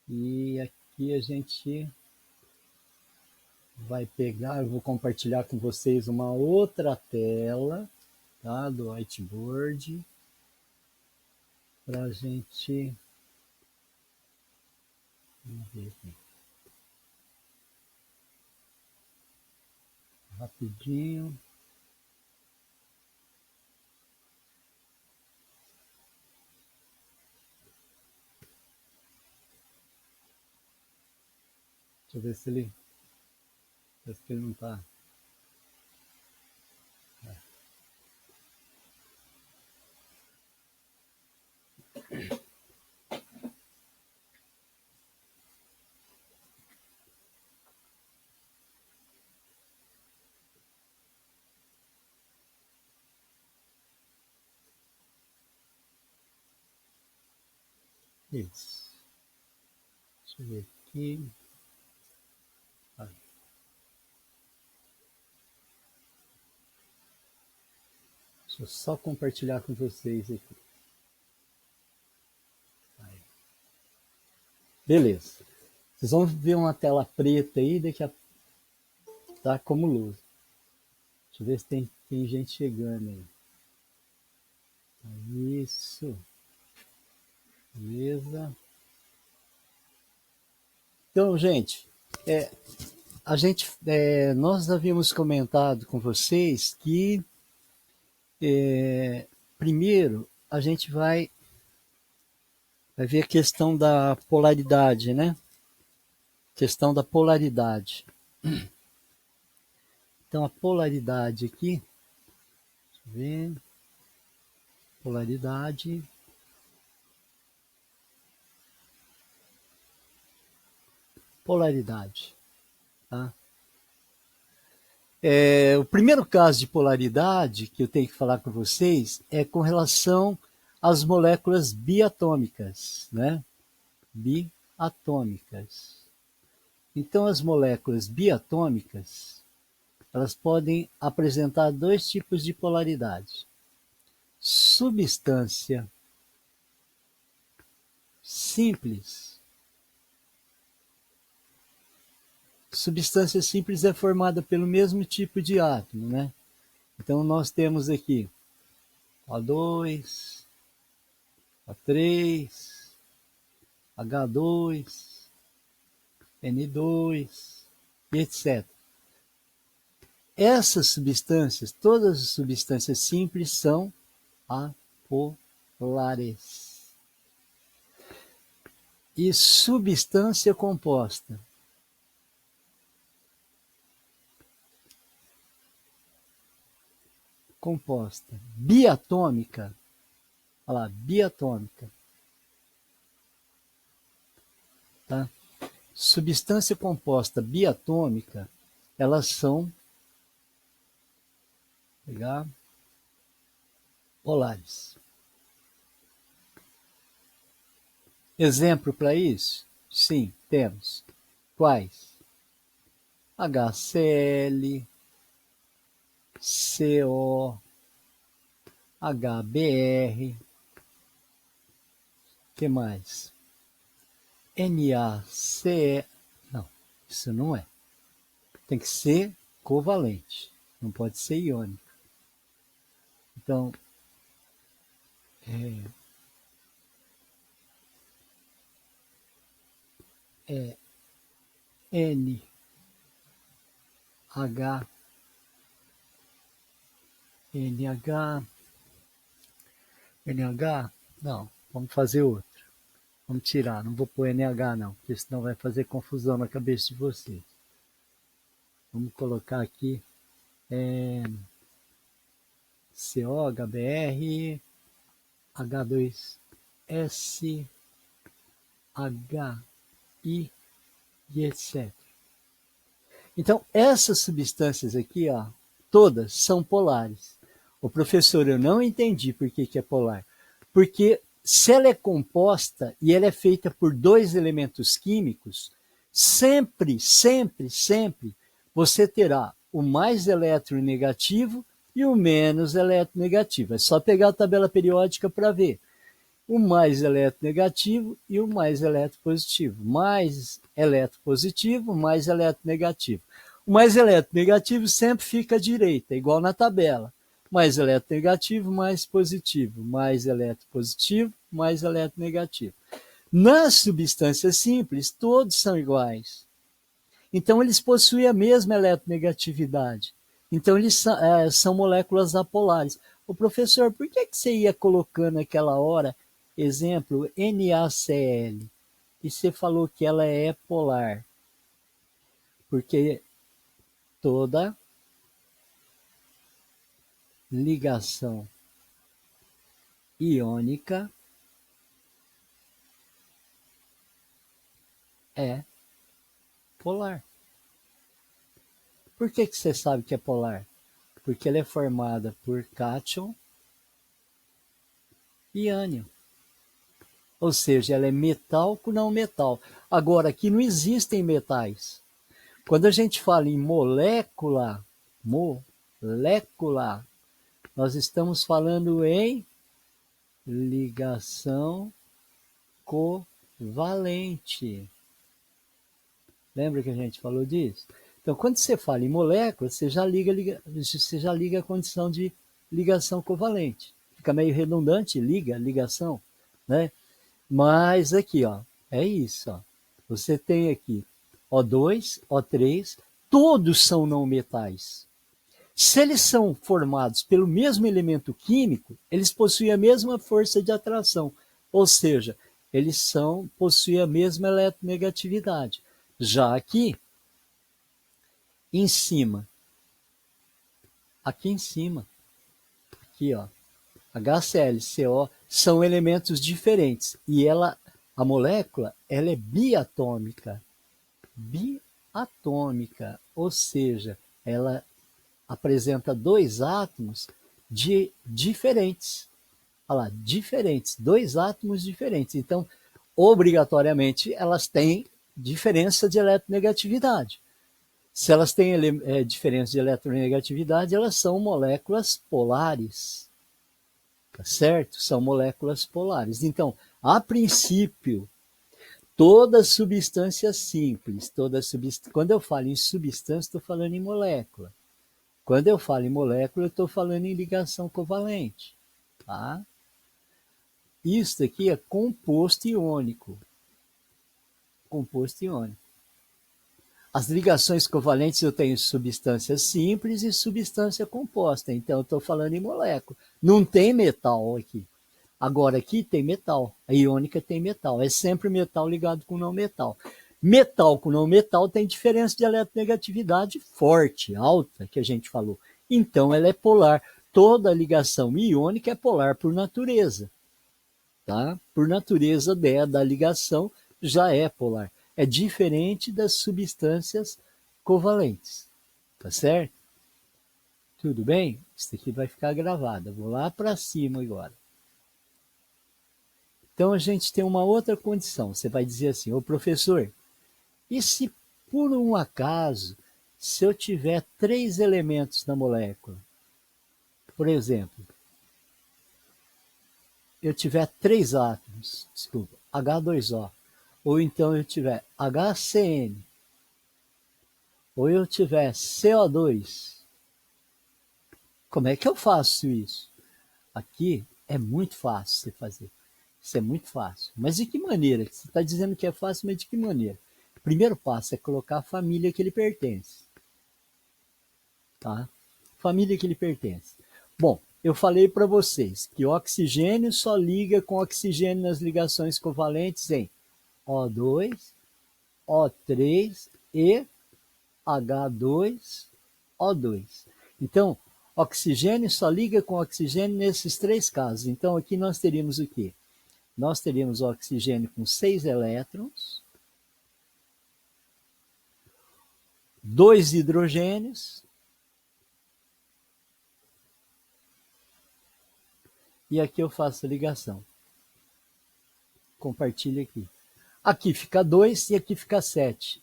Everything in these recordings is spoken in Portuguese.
E aqui a gente vai pegar, eu vou compartilhar com vocês uma outra tela, tá, do whiteboard, para a gente, vamos ver aqui, rapidinho. Deixa eu ver se ele, parece que ele não está. Isso. Deixa eu ver aqui. Aí. Deixa eu só compartilhar com vocês aqui. Aí. Beleza. Vocês vão ver uma tela preta aí, daqui a tá como luz. Deixa eu ver se tem gente chegando aí. Isso. Beleza. Então, gente, nós havíamos comentado com vocês que primeiro a gente vai ver a questão da polaridade, né? Questão da polaridade. Então, a polaridade aqui, deixa eu ver, polaridade. Polaridade. Tá? O primeiro caso de polaridade que eu tenho que falar com vocês é com relação às moléculas biatômicas, né? Biatômicas. Então, as moléculas biatômicas, elas podem apresentar dois tipos de polaridade. Substância simples. Substância simples é formada pelo mesmo tipo de átomo, né? Então, nós temos aqui O2, O3, H2, N2, etc. Essas substâncias, todas as substâncias simples são apolares. E substância composta. Composta. Biatômica. Olha lá, biatômica. Tá? Substância composta biatômica, elas são polares. Exemplo para isso? Sim, temos. Quais? HCl, CO, HBr, que mais? NaCl, não, isso não é. Tem que ser covalente, não pode ser iônico. Então, NH, não, vamos fazer outro. Vamos tirar, não vou pôr NH não, porque senão vai fazer confusão na cabeça de vocês. Vamos colocar aqui CO, HBr, H2S, HI e etc. Então, essas substâncias aqui, ó, todas são polares. O professor, eu não entendi por que é polar. Porque se ela é composta e ela é feita por dois elementos químicos, sempre, sempre, sempre, você terá o mais eletronegativo e o menos eletronegativo. É só pegar a tabela periódica para ver. o mais eletronegativo e o mais eletropositivo. Mais eletropositivo, mais eletronegativo. O mais eletronegativo sempre fica à direita, igual na tabela. Mais eletronegativo, mais positivo. Mais eletropositivo, mais eletronegativo. Nas substâncias simples, todos são iguais. Então, eles possuem a mesma eletronegatividade. Então, eles são moléculas apolares. O professor, por que você ia colocando naquela hora, exemplo, NaCl, e você falou que ela é polar? Porque toda ligação iônica é polar. Por que você sabe que é polar? Porque ela é formada por cátion e ânion. Ou seja, ela é metal com não metal. Agora, aqui não existem metais. Quando a gente fala em molécula, nós estamos falando em ligação covalente. Lembra que a gente falou disso? Então, quando você fala em molécula, você já liga a condição de ligação covalente. Fica meio redundante, ligação, né? Mas aqui, ó, é isso, ó. Você tem aqui O2, O3, todos são não metais. Se eles são formados pelo mesmo elemento químico, eles possuem a mesma força de atração, ou seja, eles possuem a mesma eletronegatividade. Já aqui em cima, aqui, ó, HCl, CO, são elementos diferentes. E a molécula, ela é biatômica. Biatômica, ou seja, ela apresenta dois átomos diferentes. Olha lá, diferentes, dois átomos diferentes. Então, obrigatoriamente, elas têm diferença de eletronegatividade. Se elas têm diferença de eletronegatividade, elas são moléculas polares. Tá certo? São moléculas polares. Então, a princípio, toda substância simples, quando eu falo em substância, estou falando em molécula. Quando eu falo em molécula, eu estou falando em ligação covalente. Tá? Isso aqui é composto iônico. Composto iônico. As ligações covalentes eu tenho substância simples e substância composta. Então, eu estou falando em molécula. Não tem metal aqui. Agora, aqui tem metal. A iônica tem metal. É sempre metal ligado com não metal. Metal com não metal tem diferença de eletronegatividade forte, alta, que a gente falou. Então, ela é polar. Toda ligação iônica é polar por natureza. Tá? Por natureza da ligação, já é polar. É diferente das substâncias covalentes. Tá certo? Tudo bem? Isso aqui vai ficar gravado. Vou lá para cima agora. Então, a gente tem uma outra condição. Você vai dizer assim, ô professor, e se por um acaso, se eu tiver 3 elementos na molécula, por exemplo, eu tiver 3 átomos, desculpa, H2O, ou então eu tiver HCN, ou eu tiver CO2, como é que eu faço isso? Aqui é muito fácil você fazer. Isso é muito fácil. Mas de que maneira? Você está dizendo que é fácil, mas de que maneira? O primeiro passo é colocar a família que ele pertence. Tá? Família que ele pertence. Bom, eu falei para vocês que o oxigênio só liga com oxigênio nas ligações covalentes em O2, O3 e H2O2. Então, oxigênio só liga com oxigênio nesses 3 casos. Então, aqui nós teríamos o quê? Nós teríamos o oxigênio com 6 elétrons, 2 hidrogênios, e aqui eu faço a ligação. Compartilho aqui. Aqui fica 2 e aqui fica 7.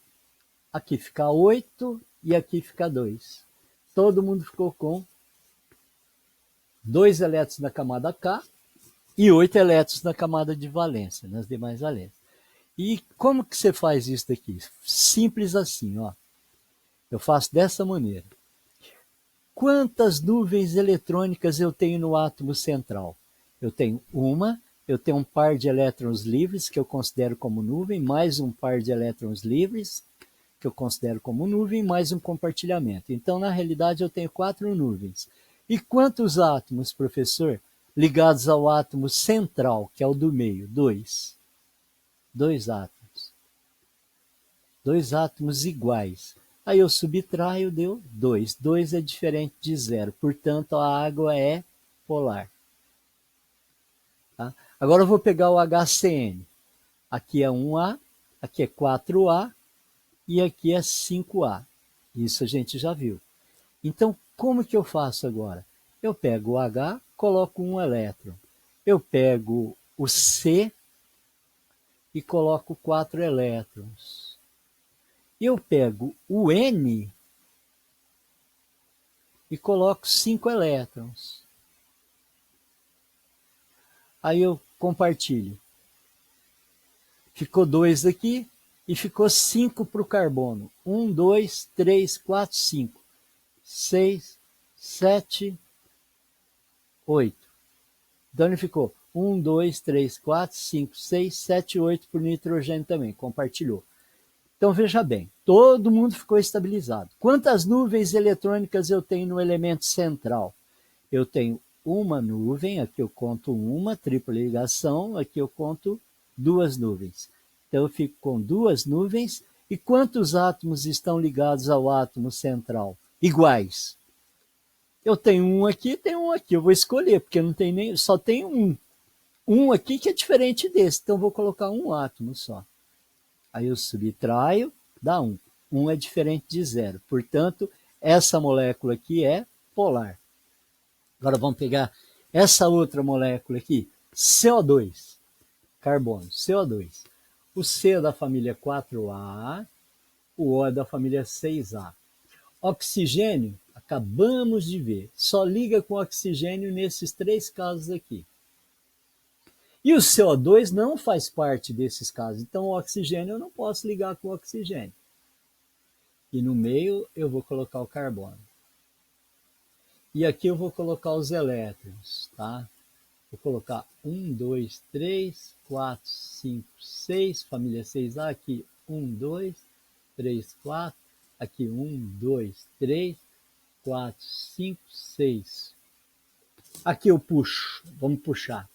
Aqui fica 8 e aqui fica 2. Todo mundo ficou com 2 elétrons na camada K e 8 elétrons na camada de valência, nas demais valências. E como que você faz isso daqui? Simples assim, ó. Eu faço dessa maneira. Quantas nuvens eletrônicas eu tenho no átomo central? Eu tenho uma, eu tenho um par de elétrons livres, que eu considero como nuvem, mais um par de elétrons livres, que eu considero como nuvem, mais um compartilhamento. Então, na realidade, eu tenho 4 nuvens. E quantos átomos, professor, ligados ao átomo central, que é o do meio? 2. 2 átomos. 2 átomos iguais. Aí eu subtraio, deu 2. 2 é diferente de 0. Portanto, a água é polar. Tá? Agora eu vou pegar o HCN. Aqui é 1A, aqui é 4A e aqui é 5A. Isso a gente já viu. Então, como que eu faço agora? Eu pego o H, coloco um elétron. Eu pego o C e coloco 4 elétrons. Eu pego o N e coloco 5 elétrons. Aí eu compartilho. Ficou 2 aqui e ficou 5 para o carbono. 1, 2, 3, 4, 5, 6, 7, 8. Então ele ficou 1, 2, 3, 4, 5, 6, 7, 8 para o nitrogênio também. Compartilhou. Então veja bem, todo mundo ficou estabilizado. Quantas nuvens eletrônicas eu tenho no elemento central? Eu tenho uma nuvem, aqui eu conto uma, tripla ligação, aqui eu conto 2 nuvens. Então eu fico com 2 nuvens. E quantos átomos estão ligados ao átomo central? Iguais. Eu tenho um aqui, tenho um aqui. Eu vou escolher, porque não tem nem, só tem um. Um aqui que é diferente desse, então eu vou colocar um átomo só. Aí eu subtraio, dá 1. 1 é diferente de 0. Portanto, essa molécula aqui é polar. Agora vamos pegar essa outra molécula aqui, CO2, carbono, CO2. O C é da família 4A, o O é da família 6A. Oxigênio, acabamos de ver, só liga com oxigênio nesses 3 casos aqui. E o CO2 não faz parte desses casos, então o oxigênio eu não posso ligar com o oxigênio. E no meio eu vou colocar o carbono. E aqui eu vou colocar os elétrons, tá? Vou colocar 1, 2, 3, 4, 5, 6, família 6A, aqui 1, 2, 3, 4, aqui 1, 2, 3, 4, 5, 6. Aqui eu puxo, vamos puxar.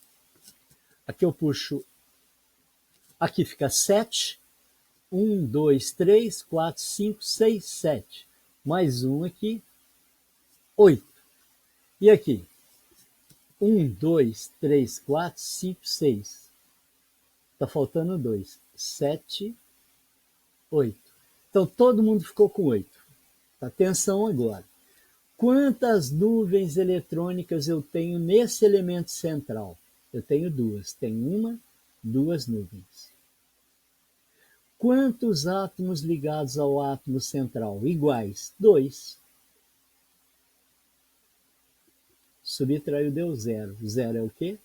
Aqui eu puxo, aqui fica 7, 1, 2, 3, 4, 5, 6, 7. Mais um aqui, 8. E aqui? 1, 2, 3, 4, 5, 6. Está faltando 2. 7, 8. Então todo mundo ficou com 8. Atenção agora. Quantas nuvens eletrônicas eu tenho nesse elemento central? Eu tenho 2. Tenho uma, 2 nuvens. Quantos átomos ligados ao átomo central? Iguais. 2. Subtraiu, deu 0. 0 é o quê?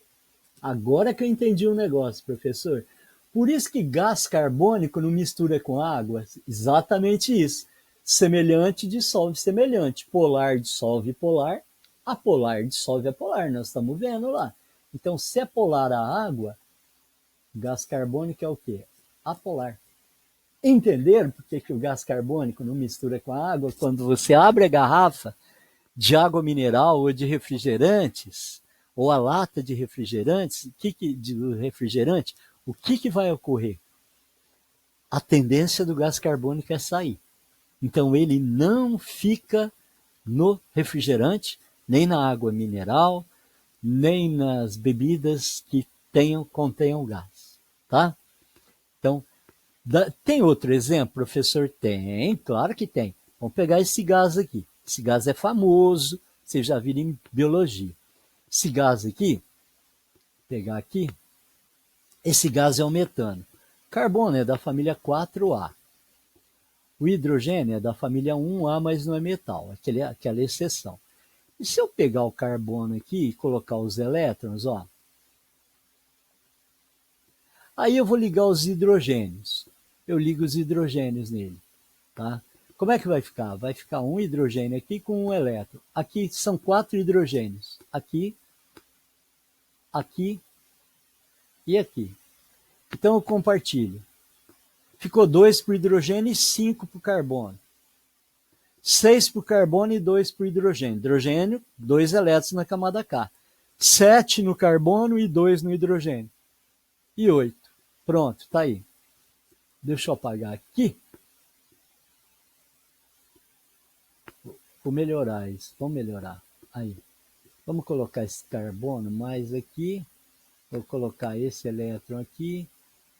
Agora que eu entendi o negócio, professor. Por isso que gás carbônico não mistura com água. Exatamente isso. Semelhante dissolve semelhante. Polar dissolve polar. Apolar dissolve apolar. Nós estamos vendo lá. Então, se é polar a água, gás carbônico é o quê? Apolar. Entenderam por que o gás carbônico não mistura com a água? Quando você abre a garrafa de água mineral ou de refrigerantes, ou a lata de refrigerantes, de refrigerante, o que vai ocorrer? A tendência do gás carbônico é sair. Então ele não fica no refrigerante, nem na água mineral, nem nas bebidas que contenham gás. Tá? Então, tem outro exemplo, professor? Tem, claro que tem. Vamos pegar esse gás aqui. Esse gás é famoso, vocês já viram em biologia. Esse gás aqui, vou pegar aqui, esse gás é o metano. Carbono é da família 4A. O hidrogênio é da família 1A, mas não é metal, aquela exceção. E se eu pegar o carbono aqui e colocar os elétrons, ó, Aí eu vou ligar os hidrogênios. Eu ligo os hidrogênios nele, tá? Como é que vai ficar? Vai ficar um hidrogênio aqui com um elétron. Aqui são 4 hidrogênios. Aqui, aqui e aqui. Então eu compartilho. Ficou 2 para o hidrogênio e 5 para o carbono. 6 para o carbono e 2 para o hidrogênio. Hidrogênio, 2 elétrons na camada K. 7 no carbono e 2 no hidrogênio. E 8. Pronto, tá aí. Deixa eu apagar aqui. Vou melhorar isso. Vamos melhorar. Aí. Vamos colocar esse carbono mais aqui. Vou colocar esse elétron aqui.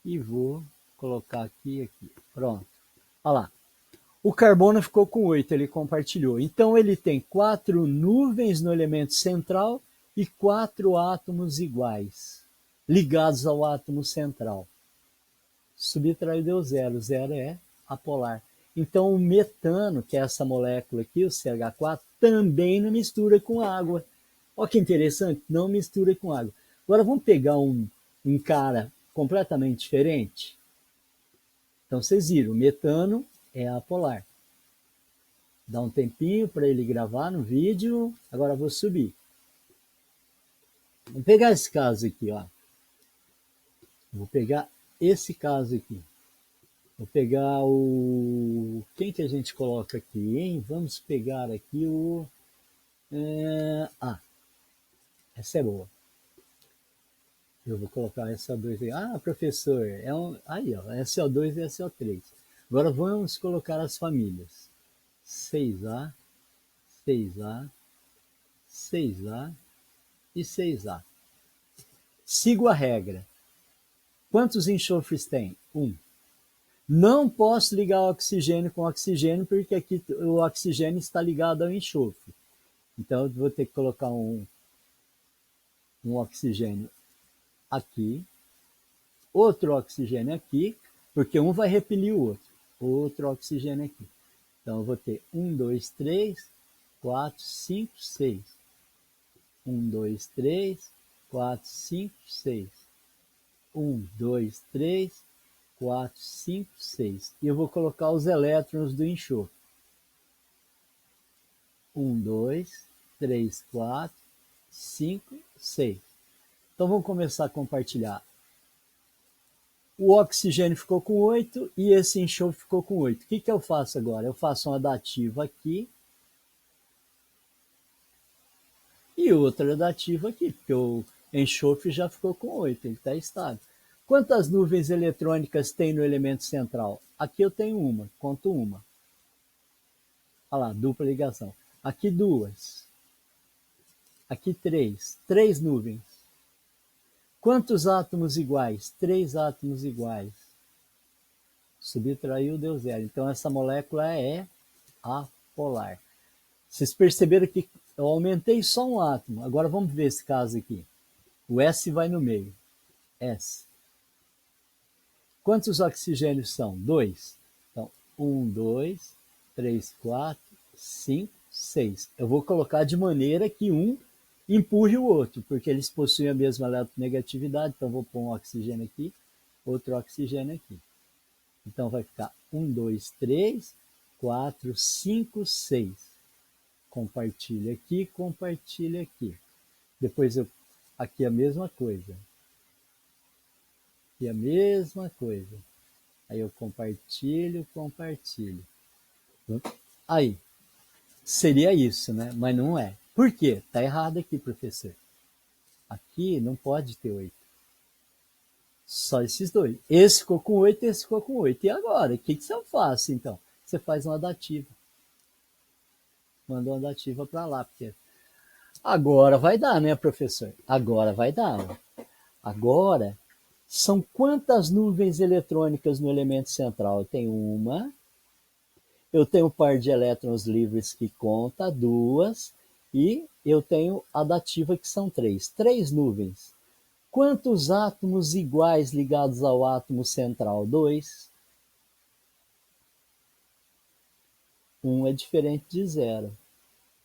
E vou colocar aqui e aqui. Pronto. Olha lá. O carbono ficou com 8, ele compartilhou. Então ele tem 4 nuvens no elemento central e 4 átomos iguais, ligados ao átomo central. Subtraiu deu 0, 0 é apolar. Então o metano, que é essa molécula aqui, o CH4, também não mistura com água. Olha que interessante, não mistura com água. Agora vamos pegar um cara completamente diferente. Então vocês viram, o metano é apolar. Dá um tempinho para ele gravar no vídeo. Agora vou subir. Vou pegar esse caso aqui, ó. Vou pegar esse caso aqui. Vou pegar o... Quem que a gente coloca aqui, hein? Vamos pegar aqui o... essa é boa. Eu vou colocar SO2 aqui. Ah, professor, é um... Aí, ó, SO2 e SO3. Agora vamos colocar as famílias. 6A, 6A, 6A e 6A. Sigo a regra. Quantos enxofres tem? 1. Não posso ligar o oxigênio com oxigênio, porque aqui o oxigênio está ligado ao enxofre. Então, eu vou ter que colocar um oxigênio aqui, outro oxigênio aqui, porque um vai repelir o outro. Outro oxigênio aqui. Então, eu vou ter 1, 2, 3, 4, 5, 6. 1, 2, 3, 4, 5, 6. 1, 2, 3, 4, 5, 6. E eu vou colocar os elétrons do enxofre. 1, 2, 3, 4, 5, 6. Então, vamos começar a compartilhar. O oxigênio ficou com 8 e esse enxofre ficou com 8. O que eu faço agora? Eu faço uma dativa aqui e outra dativa aqui, porque o enxofre já ficou com 8, ele está estável. Quantas nuvens eletrônicas tem no elemento central? Aqui eu tenho uma, conto uma. Olha lá, dupla ligação. Aqui 2. Aqui 3. 3 nuvens. Quantos átomos iguais? 3 átomos iguais. Subtraiu, deu 0. Então essa molécula é apolar. Vocês perceberam que eu aumentei só um átomo. Agora vamos ver esse caso aqui. O S vai no meio. S. Quantos oxigênios são? 2. Então, 1, 2, 3, 4, 5, 6. Eu vou colocar de maneira que um empurre o outro, porque eles possuem a mesma eletronegatividade. Então, vou pôr um oxigênio aqui, outro oxigênio aqui. Então, vai ficar 1, 2, 3, 4, 5, 6. Compartilha aqui, compartilha aqui. Depois, aqui a mesma coisa. Aqui a mesma coisa. Aí eu compartilho, compartilho. Aí, seria isso, né? Mas não é. Por quê? Tá errado aqui, professor. Aqui não pode ter 8. Só esses dois. Esse ficou com 8, esse ficou com 8. E agora? O que você faz, então? Você faz uma dativa. Manda uma dativa para lá. Porque... Agora vai dar, né, professor? Agora vai dar. Agora, são quantas nuvens eletrônicas no elemento central? Eu tenho uma. Eu tenho um par de elétrons livres que conta, 2. E eu tenho a dativa que são 3. 3 nuvens. Quantos átomos iguais ligados ao átomo central? 2. Um é diferente de 0.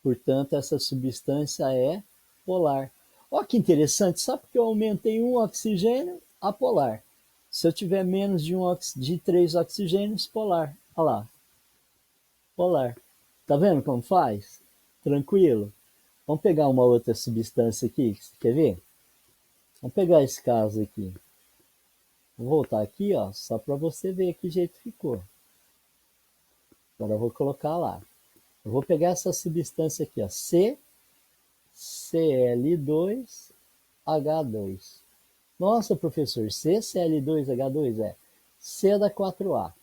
Portanto, essa substância é polar. Olha que interessante, só porque eu aumentei um oxigênio, apolar. Se eu tiver menos de 3 oxigênios, polar. Olha lá, polar. Tá vendo como faz? Tranquilo. Vamos pegar uma outra substância aqui, você quer ver? Vamos pegar esse caso aqui. Vou voltar aqui, ó, só para você ver que jeito ficou. Agora eu vou colocar lá. Eu vou pegar essa substância aqui, ó, CCl2H2. Nossa, professor, CCl2H2 é C é da 4A,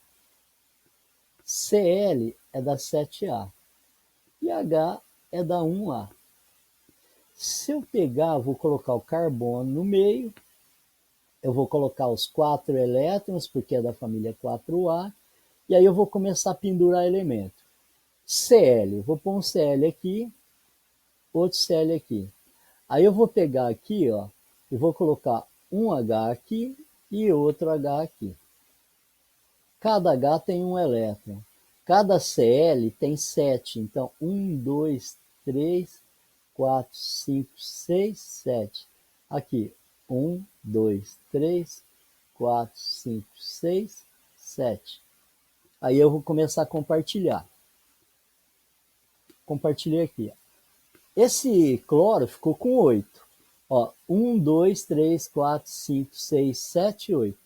Cl é da 7A e H é da 1A. Se eu pegar, vou colocar o carbono no meio, eu vou colocar os 4 elétrons, porque é da família 4A, e aí eu vou começar a pendurar elemento. Cl, vou pôr um Cl aqui, outro Cl aqui. Aí eu vou pegar aqui, ó, e vou colocar um H aqui e outro H aqui. Cada H tem um elétron. Cada Cl tem 7. Então, 1, 2, 3, 4, 5, 6, 7. Aqui, 1, 2, 3, 4, 5, 6, 7. Aí eu vou começar a compartilhar. Compartilhei aqui. Esse cloro ficou com 8. Ó, 1, 2, 3, 4, 5, 6, 7, 8.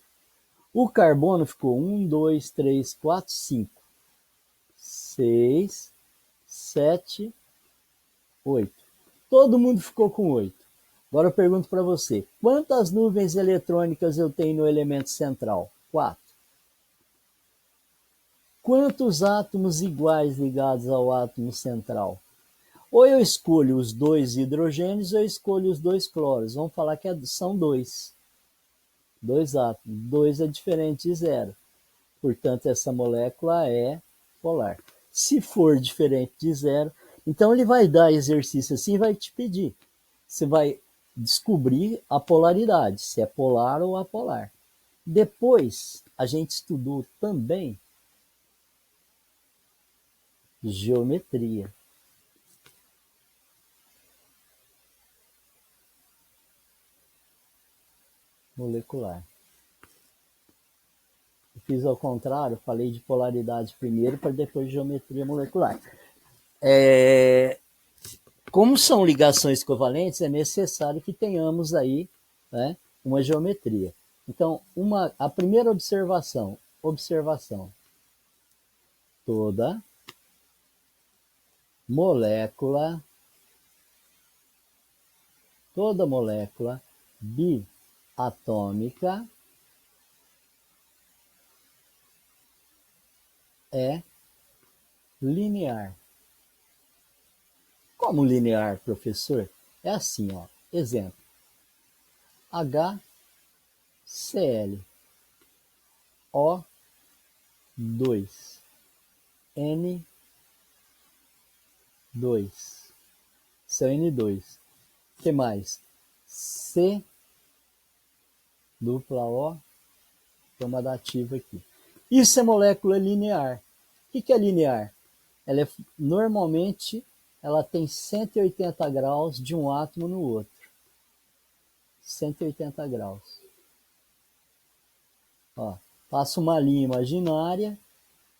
O carbono ficou 1, 2, 3, 4, 5, 6, 7, 8. Todo mundo ficou com 8. Agora eu pergunto para você, quantas nuvens eletrônicas eu tenho no elemento central? 4. Quantos átomos iguais ligados ao átomo central? Ou eu escolho os 2 hidrogênios ou eu escolho os 2 cloros. Vamos falar que são 2. 2 átomos. 2 é diferente de 0. Portanto, essa molécula é polar. Se for diferente de 0, então ele vai dar exercício assim e vai te pedir. Você vai descobrir a polaridade, se é polar ou apolar. Depois, a gente estudou também geometria. Molecular. Eu fiz ao contrário, falei de polaridade primeiro para depois geometria molecular. Como são ligações covalentes, é necessário que tenhamos aí, né, uma geometria. Então, a primeira observação, toda molécula biatômica é linear. Como linear, professor? É assim, ó. Exemplo. HCl O2 N2. Esse é o N2. O que mais? C dupla O, toma dativa aqui. Isso é molécula linear. O que é linear? Normalmente ela tem 180 graus de um átomo no outro. 180 graus. Ó, passa uma linha imaginária.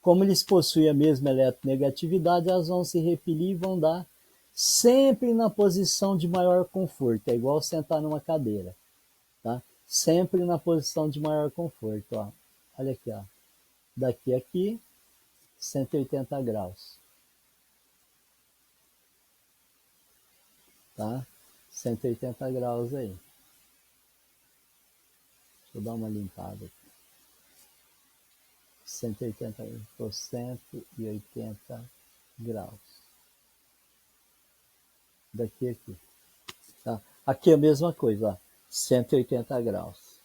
Como eles possuem a mesma eletronegatividade, elas vão se repelir e vão dar sempre na posição de maior conforto. É igual sentar numa cadeira. Tá? Sempre na posição de maior conforto. Ó. Olha aqui. Ó. Daqui a aqui, 180 graus. Tá? 180 graus aí. Deixa eu dar uma limpada aqui. 180 por 180 graus. Daqui a aqui. Tá? Aqui é a mesma coisa, ó. 180 graus.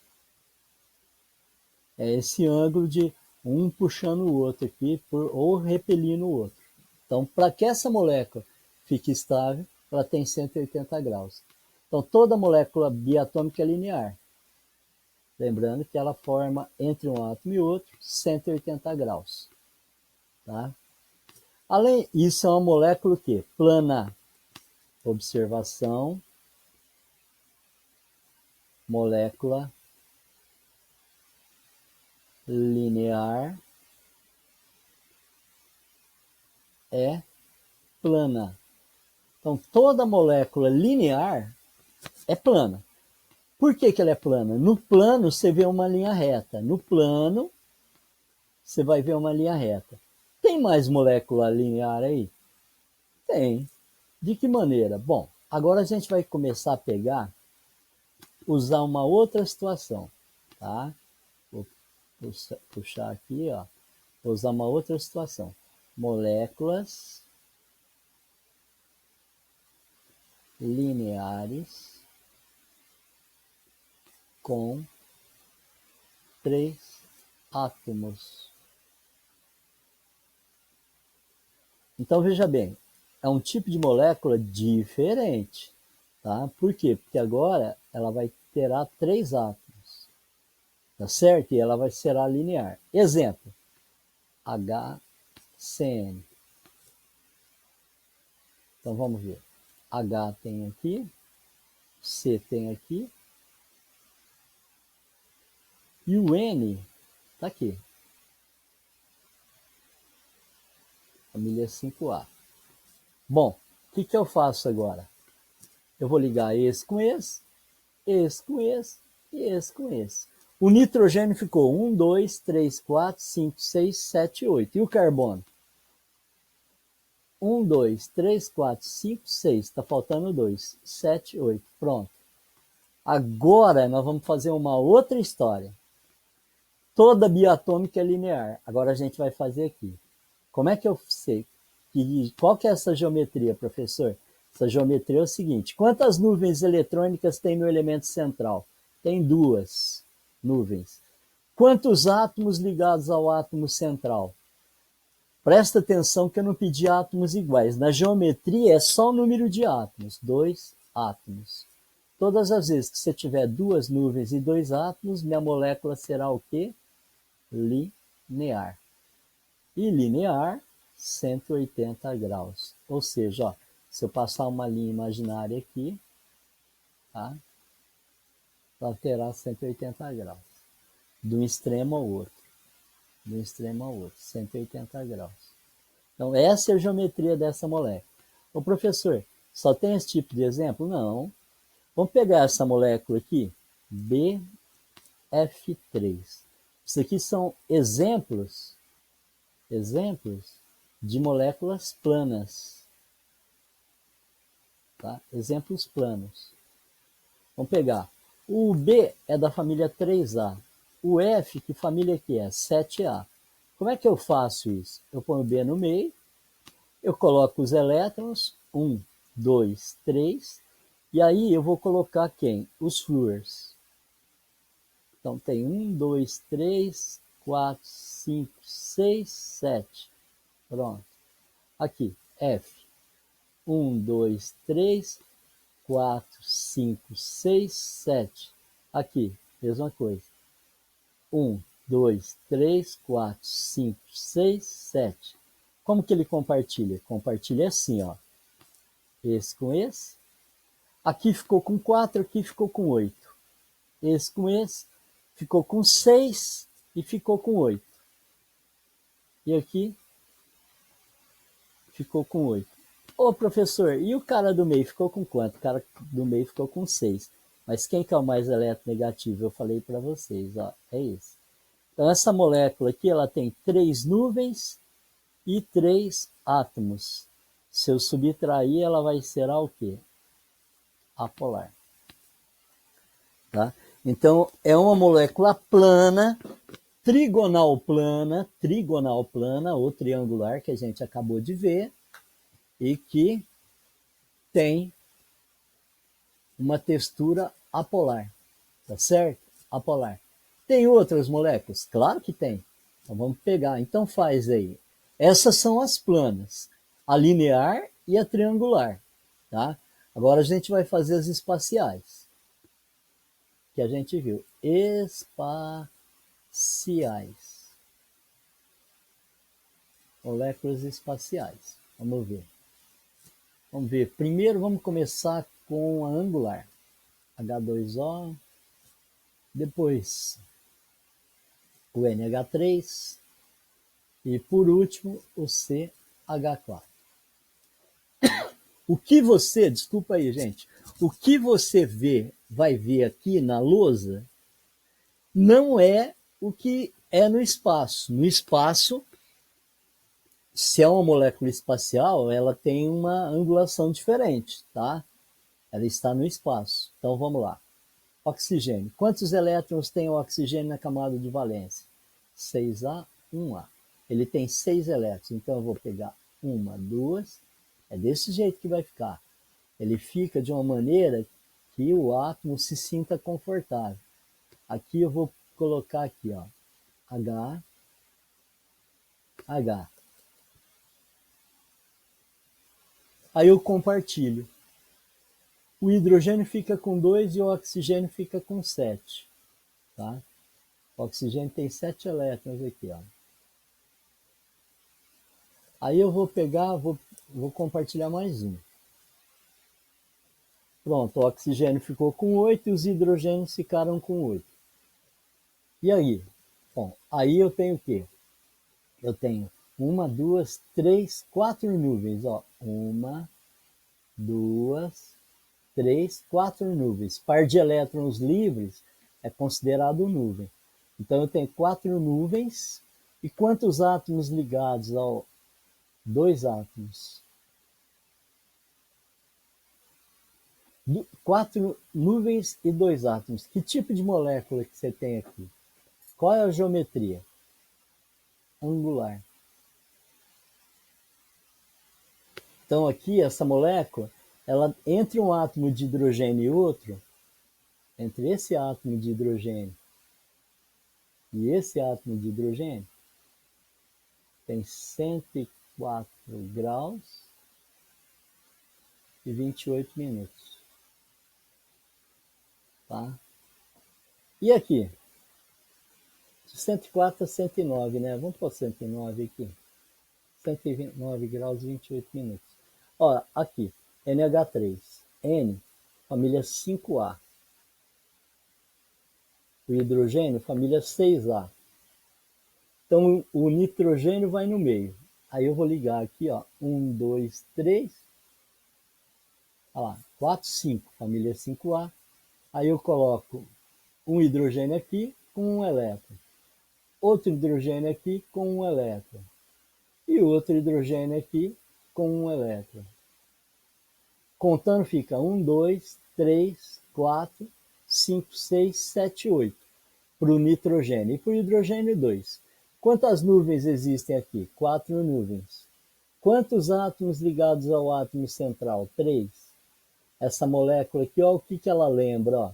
É esse ângulo de um puxando o outro aqui, ou repelindo o outro. Então, para que essa molécula fique estável, ela tem 180 graus. Então, toda molécula biatômica é linear. Lembrando que ela forma entre um átomo e outro 180 graus. Tá? Além isso, é uma molécula que plana. Observação, molécula linear é plana. Então, toda molécula linear é plana. Por que ela é plana? No plano, você vê uma linha reta. No plano, você vai ver uma linha reta. Tem mais molécula linear aí? Tem. De que maneira? Bom, agora a gente vai começar a usar uma outra situação, tá? Vou puxar aqui, ó. Vou usar uma outra situação. Moléculas lineares com 3 átomos. Então, veja bem, é um tipo de molécula diferente, tá? Por quê? Porque agora ela terá 3 átomos, tá certo? E ela será linear. Exemplo, HCN. Então, vamos ver. H tem aqui, C tem aqui, e o N está aqui. Família 5A. Bom, o que eu faço agora? Eu vou ligar esse com esse, esse com esse e esse com esse. O nitrogênio ficou 1, 2, 3, 4, 5, 6, 7, 8. E o carbono? 1, 2, 3, 4, 5, 6. Está faltando 2. 7, 8. Pronto. Agora nós vamos fazer uma outra história. Toda bioatômica é linear. Agora a gente vai fazer aqui. Como é que eu sei? Qual que é essa geometria, professor? Essa geometria é o seguinte. Quantas nuvens eletrônicas tem no elemento central? Tem 2 nuvens. Quantos átomos ligados ao átomo central? Presta atenção que eu não pedi átomos iguais. Na geometria é só o número de átomos. 2 átomos. Todas as vezes que você tiver 2 nuvens e 2 átomos, minha molécula será o quê? Linear. E linear, 180 graus. Ou seja, ó, se eu passar uma linha imaginária aqui, tá? Ela terá 180 graus. De um extremo ao outro. De um extremo ao outro. 180 graus. Então, essa é a geometria dessa molécula. Ô, professor, só tem esse tipo de exemplo? Não. Vamos pegar essa molécula aqui, BF3. Isso aqui são exemplos de moléculas planas. Tá? Exemplos planos. Vamos pegar. O B é da família 3A. O F, que família que é? 7A. Como é que eu faço isso? Eu ponho o B no meio, eu coloco os elétrons, 1, 2, 3, e aí eu vou colocar quem? Os flúors. Então tem 1, 2, 3, 4, 5, 6, 7. Pronto. Aqui, F. 1, 2, 3, 4, 5, 6, 7. Aqui, mesma coisa. 1, 2, 3, 4, 5, 6, 7. Como que ele compartilha? Compartilha assim, ó. Esse com esse. Aqui ficou com 4, aqui ficou com 8. Esse com esse. Ficou com 6 e ficou com 8. E aqui ficou com 8. Ô, professor, e o cara do meio ficou com quanto? O cara do meio ficou com 6. Mas quem que é o mais eletronegativo? Eu falei para vocês, ó, é esse. Então, essa molécula aqui, ela tem 3 nuvens e 3 átomos. Se eu subtrair, ela vai ser o quê? Apolar. Tá? Então, é uma molécula plana, trigonal plana ou triangular, que a gente acabou de ver, e que tem uma textura apolar, tá certo? Apolar. Tem outras moléculas? Claro que tem. Então vamos pegar. Então faz aí. Essas são as planas, a linear e a triangular, tá? Agora a gente vai fazer as espaciais, que a gente viu. Espaciais. Moléculas espaciais. Vamos ver. Vamos ver. Primeiro vamos começar com a angular. H2O. Depois o NH3 e, por último, o CH4. O que você, desculpa aí, gente, o que você vai ver aqui na lousa não é o que é no espaço. No espaço, se é uma molécula espacial, ela tem uma angulação diferente, tá? Ela está no espaço. Então vamos lá. Oxigênio. Quantos elétrons tem o oxigênio na camada de valência? 6A, 1A. Ele tem 6 elétrons, então eu vou pegar uma, duas. É desse jeito que vai ficar. Ele fica de uma maneira que o átomo se sinta confortável. Aqui eu vou colocar aqui, ó, H, H. Aí eu compartilho. O hidrogênio fica com 2 e o oxigênio fica com 7. Tá? O oxigênio tem 7 elétrons aqui. Ó. Aí eu vou pegar, vou compartilhar mais um. Pronto, o oxigênio ficou com 8 e os hidrogênios ficaram com 8. E aí? Bom, aí eu tenho o quê? Eu tenho 1, 2, 3, 4 nuvens. Ó. 1, 2, 3, 4 nuvens. Par de elétrons livres é considerado nuvem. Então eu tenho 4 nuvens. E quantos átomos ligados ao 2 átomos? 4 nuvens e 2 átomos. Que tipo de molécula que você tem aqui? Qual é a geometria? Angular. Então aqui, essa molécula, ela, entre um átomo de hidrogênio e outro, entre esse átomo de hidrogênio e esse átomo de hidrogênio, tem 104 graus e 28 minutos. Tá? E aqui? De 104 a 109, né? Vamos pôr 109 aqui. 109 graus e 28 minutos. Ó, aqui, NH3. N, família 5A. O hidrogênio, família 6A. Então, o nitrogênio vai no meio. Aí eu vou ligar aqui, ó. 1, 2, 3. Olha lá, 4, 5, família 5A. Aí eu coloco um hidrogênio aqui com um elétron. Outro hidrogênio aqui com um elétron. E outro hidrogênio aqui com um elétron. Contando fica 1, 2, 3, 4, 5, 6, 7, 8. Para o nitrogênio. E para o hidrogênio, 2. Quantas nuvens existem aqui? 4 nuvens. Quantos átomos ligados ao átomo central? 3. Essa molécula aqui, ó, o que ela lembra? Ó?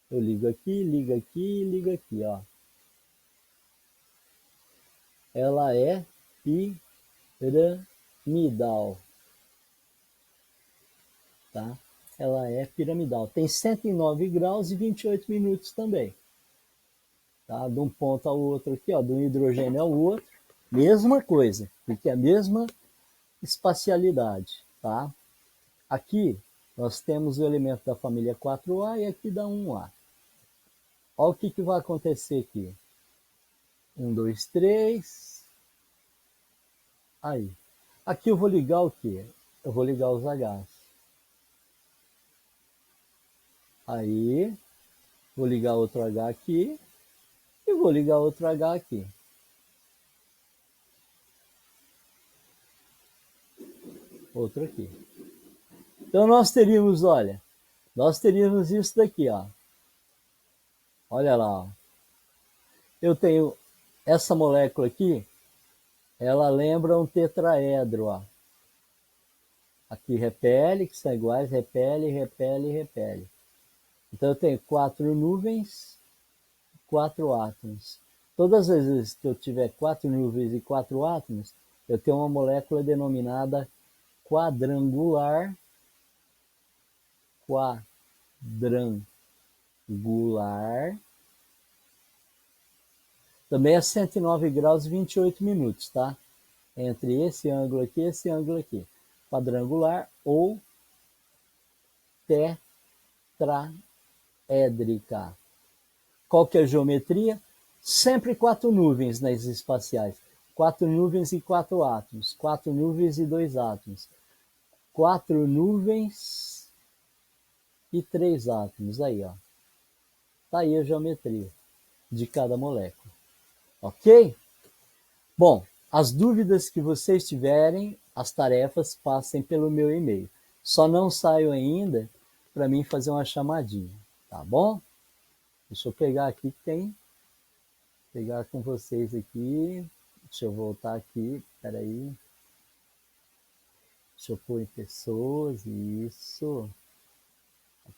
Eu ligo aqui, ligo aqui e ligo aqui. Ó. Ela é piramidal. Tá? Ela é piramidal. Tem 109 graus e 28 minutos também. Tá? De um ponto ao outro aqui, ó, de um hidrogênio ao outro, mesma coisa, porque é a mesma espacialidade. Tá? Aqui nós temos o elemento da família 4A e aqui da 1A. Olha o que vai acontecer aqui. 1, 2, 3. Aí. Aqui eu vou ligar o quê? Eu vou ligar os Hs. Aí, vou ligar outro H aqui e vou ligar outro H aqui. Outro aqui. Então nós teríamos, olha, nós teríamos isso daqui, ó. Olha lá, ó. Eu tenho essa molécula aqui, ela lembra um tetraedro, ó. Aqui repele, que são iguais, repele, repele, repele. Então eu tenho 4 nuvens, 4 átomos. Todas as vezes que eu tiver 4 nuvens e 4 átomos, eu tenho uma molécula denominada quadrangular. Quadrangular. Também é 109 graus e 28 minutos, tá? Entre esse ângulo aqui e esse ângulo aqui. Quadrangular ou tetraédrica. Qual que é a geometria? Sempre 4 nuvens nas espaciais. 4 nuvens e 4 átomos. 4 nuvens e 2 átomos. 4 nuvens e 3 átomos. Aí, ó. Tá aí a geometria de cada molécula. Ok? Bom, as dúvidas que vocês tiverem, as tarefas, passem pelo meu e-mail. Só não saio ainda para mim fazer uma chamadinha, tá bom? Deixa eu pegar aqui que tem. Pegar com vocês aqui. Deixa eu voltar aqui. Espera aí. Deixa eu pôr em pessoas. Isso.